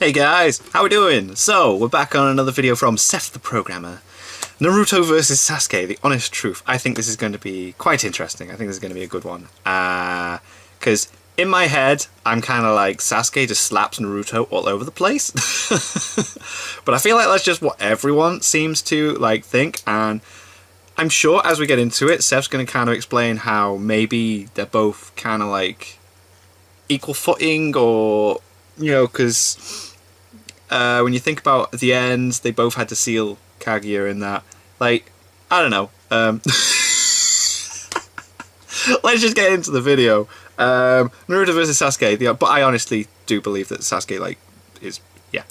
Hey guys, how we doing? So, we're back on another video from Seth the Programmer. Naruto versus Sasuke, the honest truth. I think this is going to be quite interesting. I think this is going to be a good one. Because in my head, I'm kind of like, Sasuke just slaps Naruto all over the place. But I feel like that's just what everyone seems to think, and I'm sure as we get into it, Seth's going to kind of explain how maybe they're both kind of like equal footing, or, you know, because when you think about the ends, they both had to seal Kaguya in that. Like, I don't know. Let's just get into the video. Naruto versus Sasuke. But I honestly do believe that Sasuke, is, yeah.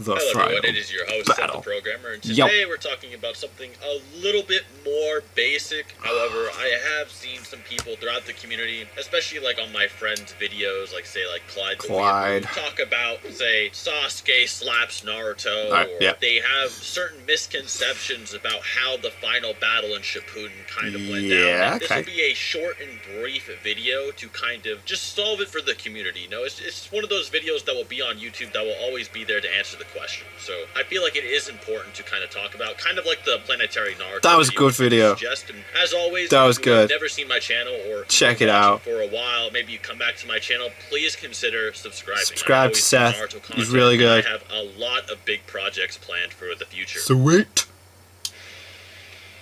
Hello everyone, it is your host, Seth the Programmer, and today we're talking about something a little bit more basic. However, I have seen some people throughout the community, especially on my friends' videos, say Clyde, talk about, say, Sasuke slaps Naruto, or they have certain misconceptions about how the final battle in Shippuden kind of went down. And this will be a short and brief video to kind of just solve it for the community. You know, it's one of those videos that will be on YouTube that will always be there to answer the question. So I feel like it is important to kind of talk about, kind of like the Planetary Naruto. That was a good video. And as always, that was if good. You've never seen my channel or check it out for a while, maybe you come back to my channel, please consider subscribing. Subscribe to Seth. He's really good. I have a lot of big projects planned for the future. Sweet.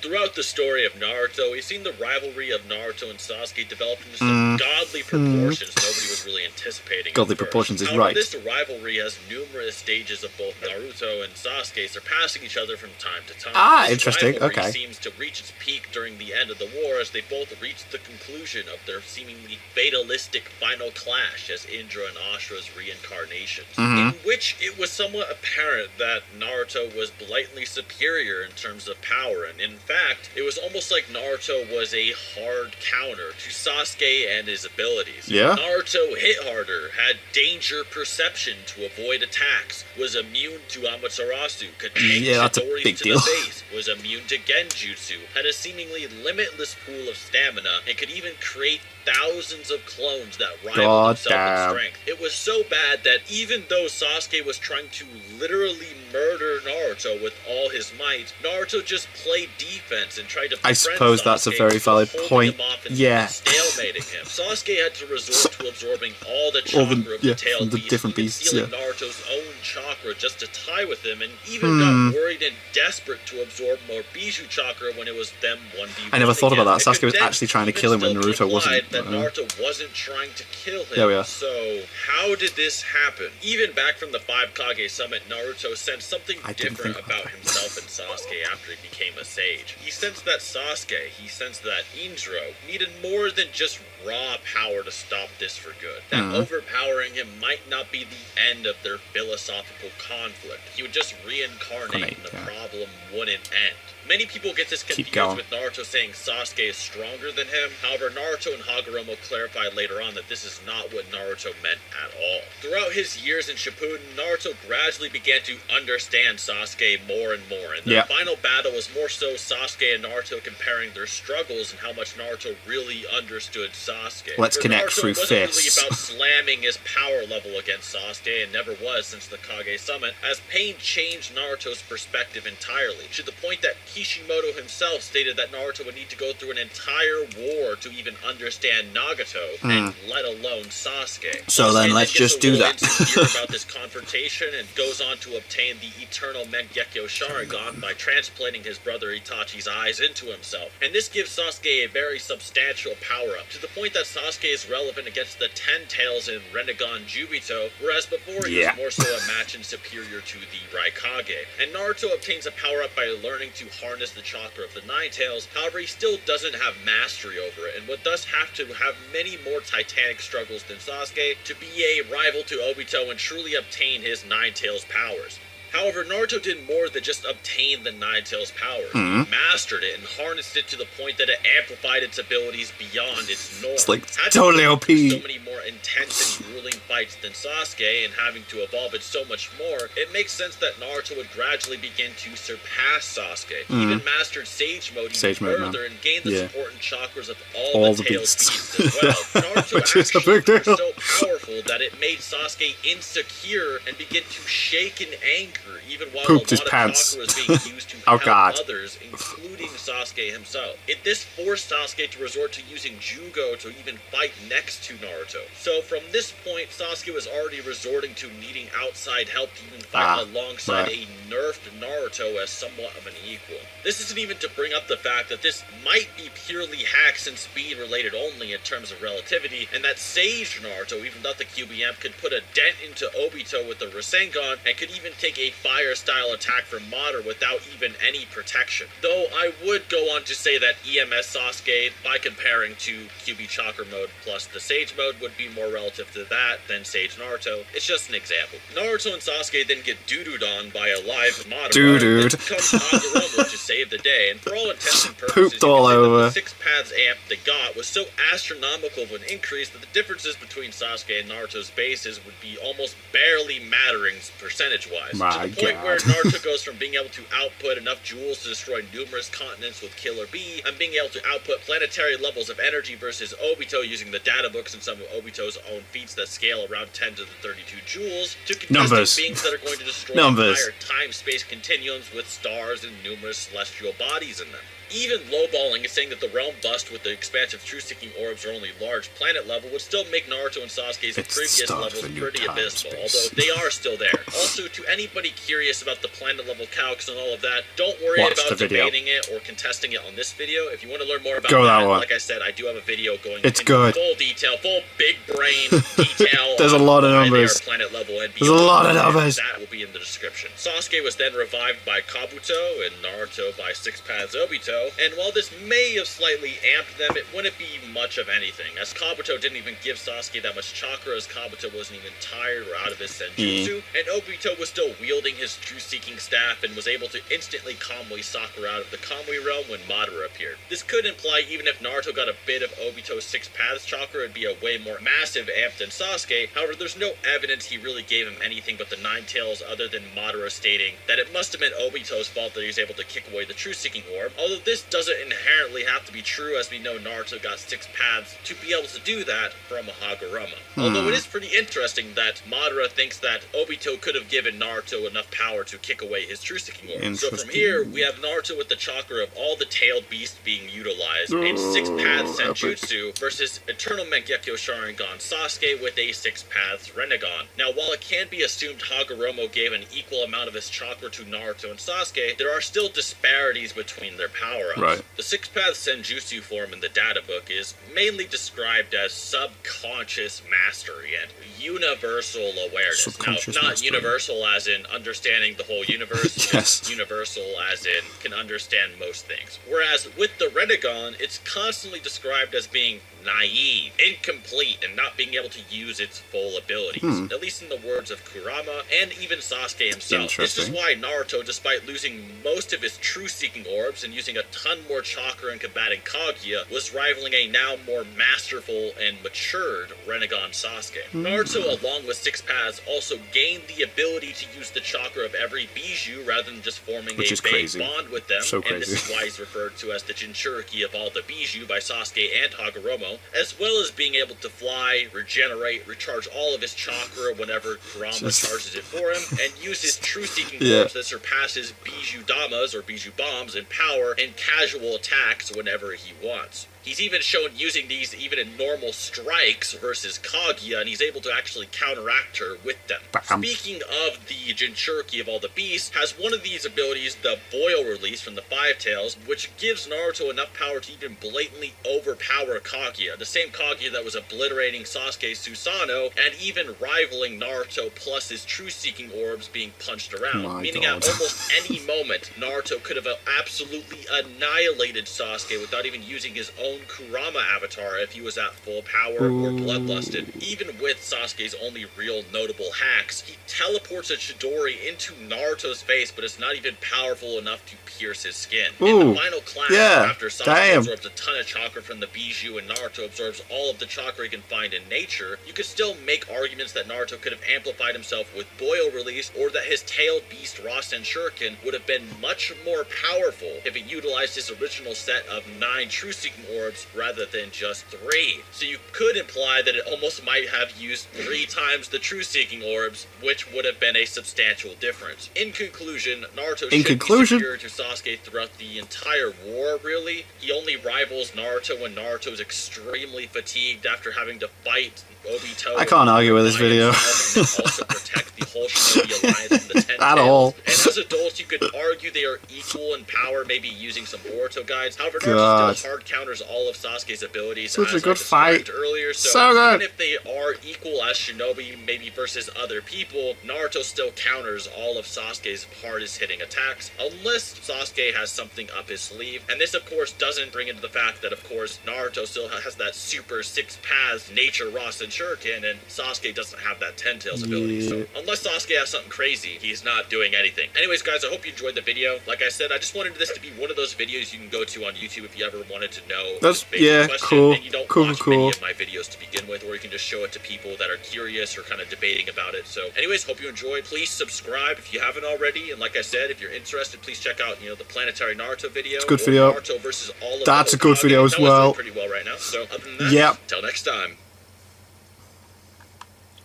Throughout the story of Naruto, we've seen the rivalry of Naruto and Sasuke develop into some godly proportions nobody was really anticipating. Godly proportions is However, right. This rivalry has numerous stages of both Naruto and Sasuke surpassing each other from time to time. This interesting. Rivalry seems to reach its peak during the end of the war, as they both reach the conclusion of their seemingly fatalistic final clash as Indra and Ashura's reincarnations, in which it was somewhat apparent that Naruto was blatantly superior in terms of power, and in fact, it was almost like Naruto was a hard counter to Sasuke and his abilities. Yeah. Naruto hit harder, had danger perception to avoid attacks, was immune to Amaterasu, could take Chidori to the face, was immune to Genjutsu, had a seemingly limitless pool of stamina, and could even create thousands of clones that rivaled himself in strength. It was so bad that even though Sasuke was trying to literally murder Naruto with all his might, Naruto just played defense and tried to befriend Sasuke. I suppose that's a very valid point. Yeah. Stalemating him. Sasuke had to resort to absorbing all the chakra of the tailed beast, different beasts, stealing Naruto's own chakra just to tie with him, and even got worried and desperate to absorb more Bijou chakra when it was them 1v1. I never thought about that. Sasuke was actually trying to kill him when Naruto wasn't. That Naruto wasn't trying to kill him. There we are. So, how did this happen? Even back from the 5 Kage Summit, Naruto sensed something different about himself and Sasuke after he became a sage. He sensed that Sasuke, he sensed that Indra needed more than just raw power to stop this for good. That overpowering him might not be the end of their philosophical conflict. He would just reincarnate and the problem wouldn't end. Many people get this confused with Naruto saying Sasuke is stronger than him. However, Naruto and Hagoromo clarify later on that this is not what Naruto meant at all. Throughout his years in Shippuden, Naruto gradually began to understand Sasuke more and more, and the final battle was more so Sasuke and Naruto comparing their struggles and how much Naruto really understood Sasuke. Let's connect through fists. It wasn't really about slamming his power level against Sasuke, and never was since the Kage Summit, as pain changed Naruto's perspective entirely, to the point that Kishimoto himself stated that Naruto would need to go through an entire war to even understand Nagato, and let alone Sasuke. So then let's just do that. About this confrontation, and goes on to obtain the eternal Mangekyo Sharingan by transplanting his brother Itachi's eyes into himself. And this gives Sasuke a very substantial power-up, to the point that Sasuke is relevant against the 10 Tails in Rinnegan Jubito, whereas before he was more so a match and superior to the Raikage. And Naruto obtains a power-up by learning to harness the chakra of the 9 Tails. However, he still doesn't have mastery over it, and would thus have to have many more titanic struggles than Sasuke to be a rival to Obito and truly obtain his 9 Tails powers. However, Naruto did more than just obtain the Nine Tails power. He mastered it and harnessed it to the point that it amplified its abilities beyond its norm. It's like Had totally to OP. so many more intense and grueling fights than Sasuke, and having to evolve it so much more, it makes sense that Naruto would gradually begin to surpass Sasuke. He even mastered Sage Mode even further and gained the important chakras of all the Tails beasts as well. Naruto Which is a actually big deal. was so powerful that it made Sasuke insecure and began to shake in anger, even while Pooped a his lot pants. of chakra was being used to Oh, help God. others, including Sasuke himself. This forced Sasuke to resort to using Jugo to even fight next to Naruto. So from this point, Sasuke was already resorting to needing outside help to even fight alongside a nerfed Naruto as somewhat of an equal. This isn't even to bring up the fact that this might be purely hacks and speed related only in terms of relativity, and that Sage Naruto even thought the QBM could put a dent into Obito with the Rasengan and could even take a fire style attack from Madara without even any protection. Though I would go on to say that EMS Sasuke, by comparing to QB Chakra mode plus the Sage mode, would be more relative to that than Sage Naruto. It's just an example. Naruto and Sasuke then get doo-dooed on by a live Madara. Doo-dooed. Then comes Hagoromo to save the day, and for all intents and purposes, Pooped all you can say that over. the 6 paths amp they got was so astronomical of an increase that the differences between Sasuke and Naruto's bases would be almost barely mattering percentage-wise. My to the point God. where Naruto goes from being able to output enough jewels to destroy numerous continents with Killer Bee, and being able to output planetary levels of energy versus Obito using the data books and some of Obito's own feats that scale around 10 to the 32 joules, to contesting Numbers. beings that are going to destroy Numbers. entire time-space continuums with stars and numerous celestial bodies in them. Even lowballing and saying that the realm bust with the expansive truth-seeking orbs are only large planet level would still make Naruto and Sasuke's It's previous stars levels in your pretty time abysmal, space. although they are still there. Also, to anybody curious about the planet level calcs and all of that, don't worry Watch about the video. debating it or contesting it on this video. If you want to learn more about Go that that, one. like I said, I do have a video going It's into good. full detail, full big brain detail. There's a on lot of why they numbers. are planet level and There's a beyond. lot of numbers. That will be in the description. Sasuke was then revived by Kabuto and Naruto by 6 Paths Obito, and while this may have slightly amped them, it wouldn't be much of anything, as Kabuto didn't even give Sasuke that much chakra, as Kabuto wasn't even tired or out of his senjutsu, and Obito was still wielding his truth-seeking staff and was able to instantly Kamui Sakura out of the Kamui realm when Madara appeared. This could imply even if Naruto got a bit of Obito's 6 Paths chakra, it'd be a way more massive amp than Sasuke. However, there's no evidence he really gave him anything but the 9 tails, other than Madara stating that it must have been Obito's fault that he was able to kick away the truth-seeking orb, although this doesn't inherently have to be true, as we know Naruto got 6 paths to be able to do that from a Hagoromo. Although it is pretty interesting that Madara thinks that Obito could have given Naruto enough power to kick away his truth-seeking orb. So from here, we have Naruto with the chakra of all the tailed beasts being utilized, and 6 paths Senjutsu versus Eternal Mangekyo Sharingan Sasuke with a 6 paths Rinnegan. Now, while it can be assumed Hagoromo gave an equal amount of his chakra to Naruto and Sasuke, there are still disparities between their power-ups. Right. The 6 paths Senjutsu form in the data book is mainly described as subconscious mastery and universal awareness. Subconscious Now, not mastery. universal as in understanding the whole universe, Yes. just universal as in can understand most things. Whereas with the Rinnegan, it's constantly described as being naive, incomplete, and not being able to use its full abilities. At least in the words of Kurama and even Sasuke himself. This is Interesting. why Naruto, despite losing most of his truth-seeking orbs and using a ton more chakra in combating Kaguya, was rivaling a now more masterful and matured Rinnegan Sasuke. Naruto, along with 6 paths, also gained the ability to use the chakra of every Bijou rather than just forming Which a is vague crazy. bond with them. So And this crazy. is why he's referred to as the Jinchuriki of all the Bijou by Sasuke and Hagoromo, as well as being able to fly, regenerate, recharge all of his chakra whenever Kurama charges it for him, and use his truth-seeking Yeah. orbs that surpasses Bijou Damas or Bijou Bombs in power and casual attacks whenever he wants. He's even shown using these even in normal strikes versus Kaguya, and he's able to actually counteract her with them. Bam. Speaking of the Jinchuriki of all the beasts, has one of these abilities, the Boil release from the Five Tails, which gives Naruto enough power to even blatantly overpower Kaguya, the same Kaguya that was obliterating Sasuke's Susanoo, and even rivaling Naruto plus his truth-seeking orbs being punched around, My meaning God. at almost any moment, Naruto could have absolutely annihilated Sasuke without even using his own Kurama avatar if he was at full power or bloodlusted. Even with Sasuke's only real notable hacks, he teleports a Chidori into Naruto's face, but it's not even powerful enough to pierce his skin. In the final clash, after Sasuke absorbs a ton of chakra from the Bijou and Naruto absorbs all of the chakra he can find in nature, you could still make arguments that Naruto could have amplified himself with Boil release, or that his tailed beast Rasen Shuriken would have been much more powerful if he utilized his original set of 9 truth-seeking orbs rather than just 3. So you could imply that it almost might have used 3 times the truth-seeking orbs, which would have been a substantial difference. In conclusion, Naruto should be superior to Sasuke throughout the entire war, really. He only rivals Naruto when Naruto is extremely fatigued after having to fight Obito. I can't argue with this video. And also protect the whole Shinobi Alliance from the Ten At Tails. all. And as adults, you could argue they are equal in power, maybe using some Boruto guides. However, Naruto still hard counters all of Sasuke's abilities. Such a good fight earlier. So good. even if they are equal as Shinobi, maybe versus other people, Naruto still counters all of Sasuke's hardest hitting attacks, unless Sasuke has something up his sleeve. And this, of course, doesn't bring into the fact that, of course, Naruto still has that super 6 paths nature Rasen Shuriken, and Sasuke doesn't have that 10 tails ability. So unless Sasuke has something crazy, he's not doing anything. Anyways, guys, I hope you enjoyed the video. Like I said, I just wanted this to be one of those videos you can go to on YouTube if you ever wanted to know. That's question, cool. And you don't watch many of my videos to begin with, or you can just show it to people that are curious or kind of debating about it. So anyways, hope you enjoyed. Please subscribe if you haven't already, and like I said, if you're interested, please check out the Planetary Naruto video. It's a good video. Naruto versus all of That's a good video as well. Pretty well right now. So other than that, till next time.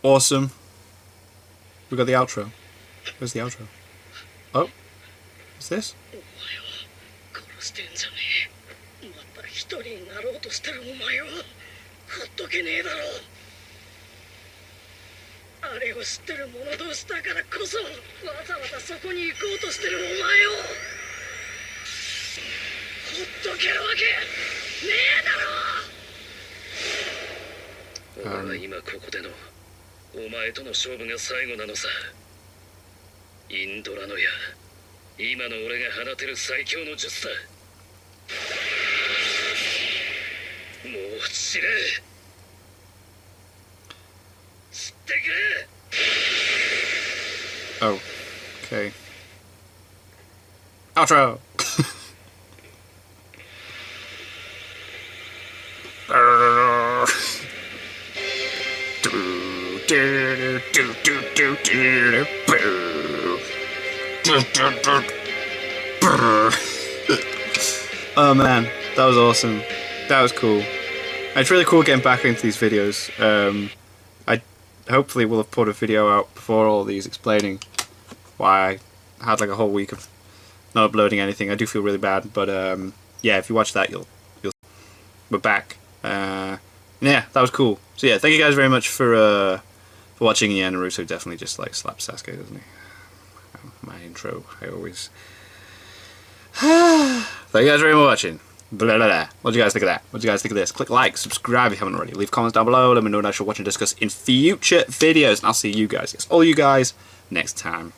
Awesome. We got the outro. Where's the outro? Oh, what's this? あれを知ってる者同士だからこそわざわざそこに行こうとしてるお前をほっとけるわけねえだろ。俺は今ここでのお前との勝負が最後なのさ。インドラの矢、今の俺が放てる最強の術だ。もう知れ。 Oh, okay. Outro! Oh man, that was awesome. That was cool. It's really cool getting back into these videos. I hopefully will have put a video out before all these explaining why I had like a whole week of not uploading anything. I do feel really bad, but yeah, if you watch that, you'll we're back. Yeah, that was cool. So yeah, thank you guys very much for watching. Yeah, Naruto definitely just like slaps Sasuke, doesn't he? My intro, I always. Thank you guys very much for watching. Blah, blah, blah. What do you guys think of that? What do you guys think of this? Click like, subscribe if you haven't already. Leave comments down below. Let me know what I should watch and discuss in future videos. And I'll see you guys, yes, all you guys, next time.